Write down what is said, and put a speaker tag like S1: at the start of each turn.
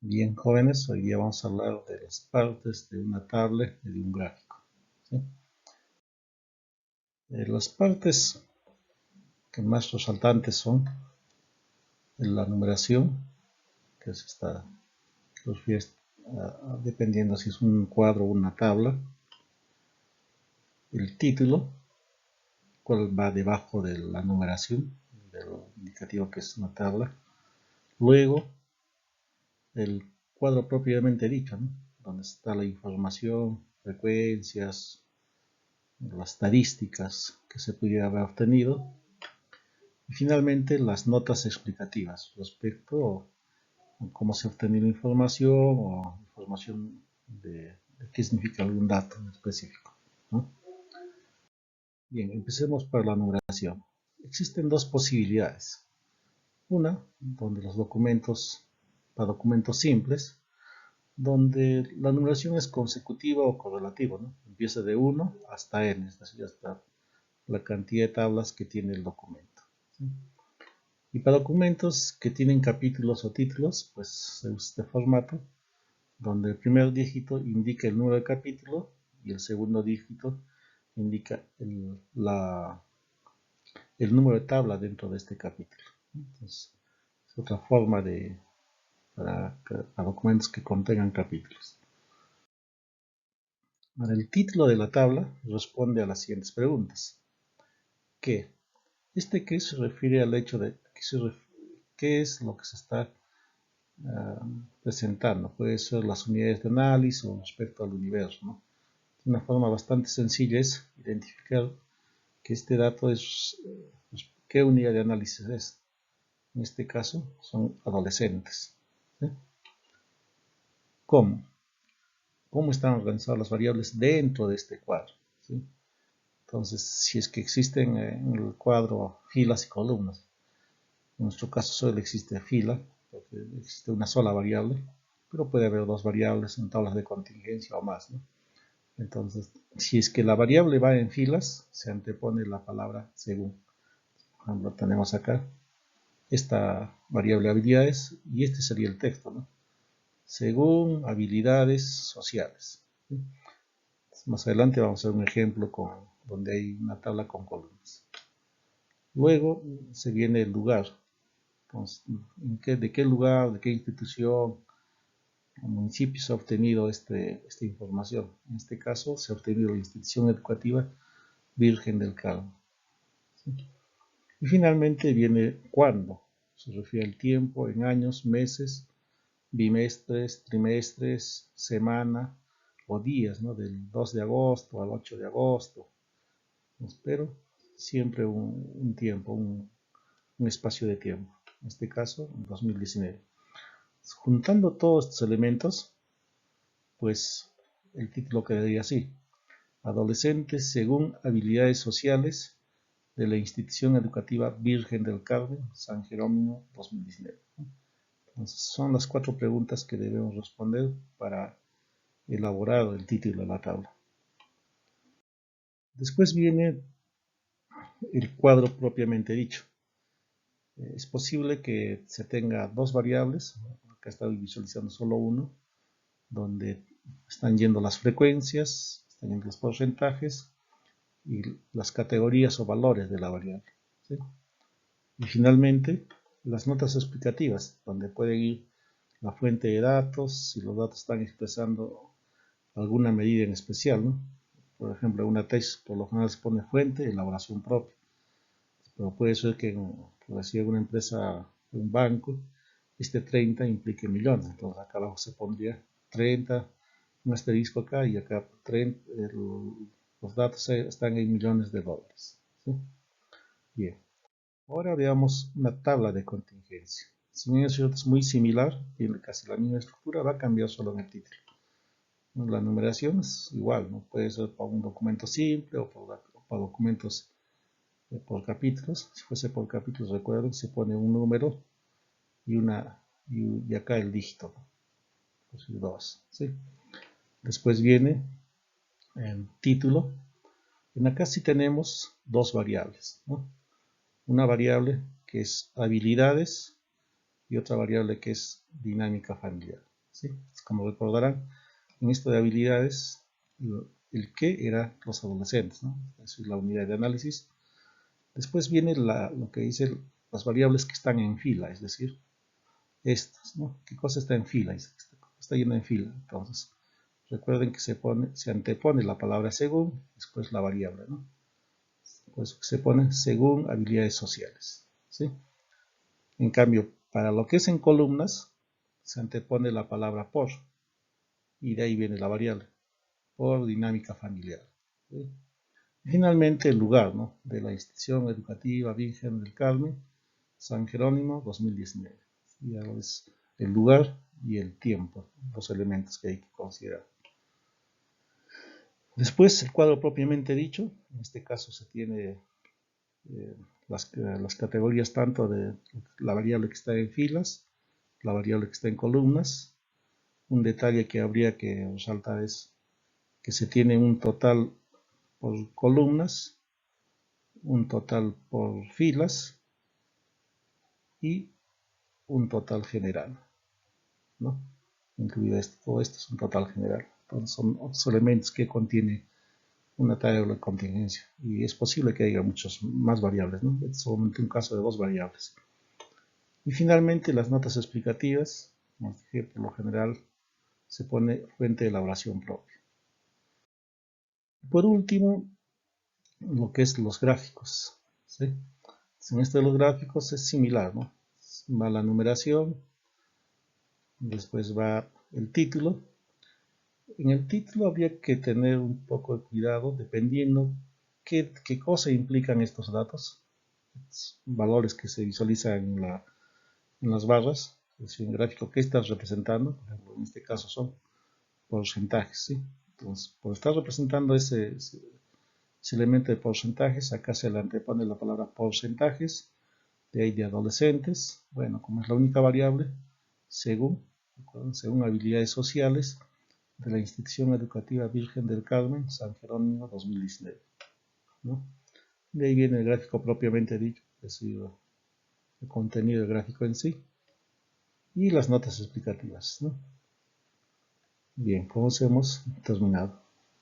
S1: Bien, jóvenes, hoy día vamos a hablar de las partes de una tabla y de un gráfico, ¿sí? Las partes que más resaltantes son la numeración, que es esta, dependiendo si es un cuadro o una tabla, el título, cuál va debajo de la numeración, del indicativo que es una tabla, luego el cuadro propiamente dicho, ¿no? Donde está la información, frecuencias, las estadísticas que se pudiera haber obtenido, y finalmente las notas explicativas respecto a cómo se ha obtenido información o información de qué significa algún dato en específico, ¿no? Bien, empecemos por la numeración. Existen dos posibilidades. Una, donde los documentos, para documentos simples, donde la numeración es consecutiva o correlativa, ¿no? Empieza de 1 hasta n, es decir, hasta la cantidad de tablas que tiene el documento, ¿sí? Y para documentos que tienen capítulos o títulos, pues se usa este formato, donde el primer dígito indica el número de capítulo y el segundo dígito indica el número de tabla dentro de este capítulo. Entonces, es otra forma para documentos que contengan capítulos. Ahora, el título de la tabla responde a las siguientes preguntas. ¿Qué? ¿Qué se refiere al hecho de qué es lo que se está presentando? Puede ser las unidades de análisis o respecto al universo, ¿no? Una forma bastante sencilla es identificar que este dato es qué unidad de análisis es. En este caso son adolescentes, ¿sí? ¿Cómo? ¿Cómo están organizadas las variables dentro de este cuadro? ¿Sí? Entonces, si es que existen en el cuadro filas y columnas, en nuestro caso solo existe fila, porque existe una sola variable, pero puede haber dos variables en tablas de contingencia o más, ¿no? Entonces, si es que la variable va en filas, se antepone la palabra según. Por ejemplo, tenemos acá esta variable habilidades y este sería el texto, ¿no? Según habilidades sociales. ¿Sí? Más adelante vamos a ver un ejemplo donde hay una tabla con columnas. Luego se viene el lugar. Entonces, ¿de qué lugar, de qué institución o municipio se ha obtenido esta información? En este caso se ha obtenido la institución educativa Virgen del Carmen. ¿Sí? Y finalmente viene cuándo. Se refiere al tiempo en años, meses, bimestres, trimestres, semana o días, ¿no? Del 2 de agosto al 8 de agosto. Pero siempre un tiempo, un espacio de tiempo. En este caso, en 2019. Juntando todos estos elementos, pues el título quedaría así: Adolescentes según habilidades sociales de la Institución Educativa Virgen del Carmen, San Jerónimo 2019. Entonces, son las 4 preguntas que debemos responder para elaborar el título de la tabla. Después viene el cuadro propiamente dicho. Es posible que se tenga dos variables, acá estoy visualizando solo uno, donde están yendo las frecuencias, están yendo los porcentajes y las categorías o valores de la variable, ¿sí? Y finalmente las notas explicativas, donde puede ir la fuente de datos, si los datos están expresando alguna medida en especial, ¿no? Por ejemplo, una tesis por lo general se pone fuente, elaboración propia, pero puede ser que por decir alguna empresa, un banco, este 30 implique millones, entonces acá abajo se pondría 30, un asterisco acá y acá 30, los datos están en millones de dólares, ¿sí? Bien, ahora veamos una tabla de contingencia. Si bien es muy similar, tiene casi la misma estructura, va a cambiar solo en el título. La numeración es igual, ¿no? Puede ser para un documento simple o para documentos por capítulos. Si fuese por capítulos, recuerden que se pone un número y acá el dígito, pues 2, ¿sí? Después viene el título. En acá sí tenemos dos variables, ¿no? Una variable que es habilidades y otra variable que es dinámica familiar. ¿sí? Como recordarán, en esto de habilidades, el qué era los adolescentes, ¿no? Esa es la unidad de análisis. Después viene lo que dice las variables que están en fila, es decir, estas, ¿no? ¿Qué cosa está en fila? Está yendo en fila. Entonces, recuerden que se antepone la palabra según, después la variable, ¿no? Pues se pone según habilidades sociales, ¿sí? En cambio, para lo que es en columnas, se antepone la palabra por, y de ahí viene la variable, por dinámica familiar, ¿sí? Finalmente, el lugar, ¿no? De la institución educativa Virgen del Carmen, San Jerónimo, 2019. Ya es el lugar y el tiempo, los elementos que hay que considerar. Después, el cuadro propiamente dicho, en este caso se tiene las categorías tanto de la variable que está en filas, la variable que está en columnas. Un detalle que habría que resaltar es que se tiene un total por columnas, un total por filas y un total general, ¿no? Incluido todo esto es un total general. Entonces son otros elementos que contiene una tabla de contingencia y es posible que haya muchas más variables, ¿no? Es solamente un caso de 2 variables. Y finalmente las notas explicativas, que por lo general se pone frente a la oración propia. Por último, lo que es los gráficos, ¿sí? En esto de los gráficos es similar, ¿no? Va la numeración, después va el título. En el título habría que tener un poco de cuidado dependiendo qué cosa implican estos datos, valores que se visualizan en las barras, es decir, en el gráfico que estás representando, por ejemplo, en este caso son porcentajes, ¿sí? Entonces, por estar representando ese elemento de porcentajes, acá se le antepone la palabra porcentajes, de ahí de adolescentes, bueno, como es la única variable, según habilidades sociales de la Institución Educativa Virgen del Carmen, San Jerónimo 2019, ¿no? De ahí viene el gráfico propiamente dicho, es decir, el contenido del gráfico en sí, y las notas explicativas, ¿no? Bien, como hemos terminado.